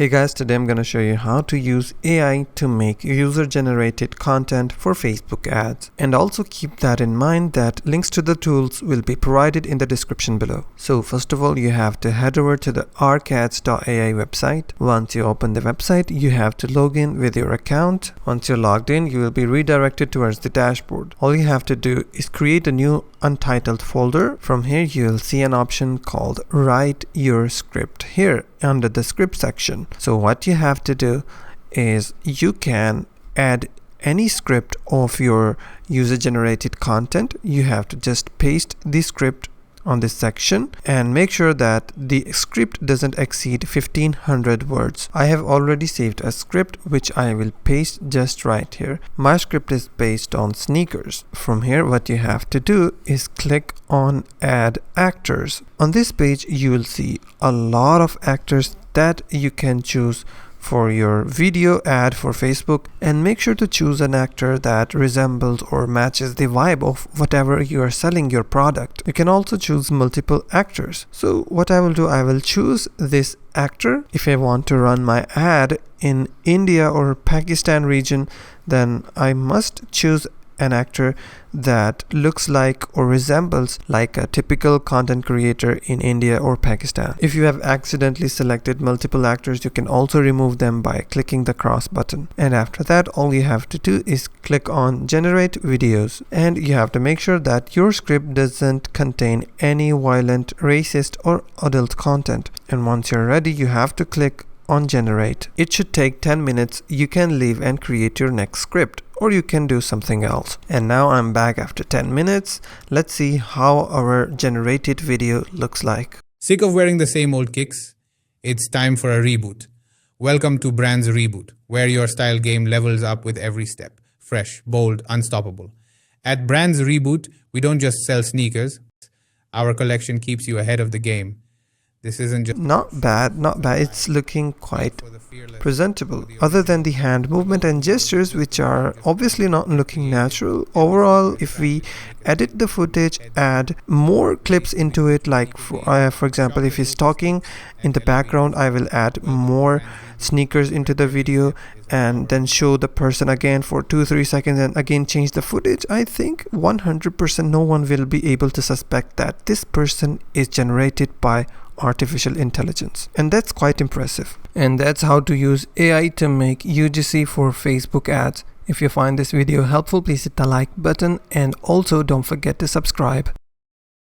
Hey guys, today I'm going to show you how to use AI to make user-generated content for Facebook ads. And also keep that in mind that links to the tools will be provided in the description below. So first of all, you have to head over to the arcads.ai website. Once you open the website, you have to log in with your account. Once you're logged in, you will be redirected towards the dashboard. All you have to do is create a new untitled folder. From here, you'll see an option called Write Your Script here under the script section. So what you have to do is you can add any script of your user generated content. You have to just paste the script on this section and make sure that the script doesn't exceed 1500 words. I have already saved a script which I will paste just right here. My script is based on sneakers. From here, what you have to do is click on add actors. On this page, you will see a lot of actors that you can choose for your video ad for Facebook, and make sure to choose an actor that resembles or matches the vibe of whatever you are selling your product. You can also choose multiple actors. So what I will do, I will choose this actor. If I want to run my ad in India or Pakistan region, then I must choose an actor that looks like or resembles like a typical content creator in India or Pakistan. If you have accidentally selected multiple actors, you can also remove them by clicking the cross button. And after that, all you have to do is click on generate videos, and you have to make sure that your script doesn't contain any violent, racist or adult content. And once you're ready, you have to click on generate. It should take 10 minutes. You can leave and create your next script, or you can do something else. And now I'm back after 10 minutes. Let's see how our generated video looks like. Sick of wearing the same old kicks? It's time for a reboot. Welcome to Brand's Reboot, where your style game levels up with every step. Fresh, bold, unstoppable. At Brand's Reboot, we don't just sell sneakers. Our collection keeps you ahead of the game. This isn't just not bad. It's looking quite presentable, other than the hand movement and gestures, which are obviously not looking natural. Overall, if we edit the footage, add more clips into it, like for example, if he's talking in the background, I will add more sneakers into the video and then show the person again for 2-3 seconds and again change the footage. I think 100% no one will be able to suspect that this person is generated by artificial intelligence, and that's quite impressive. And that's how to use AI to make UGC for Facebook ads. If you find this video helpful, please hit the like button, and also don't forget to subscribe.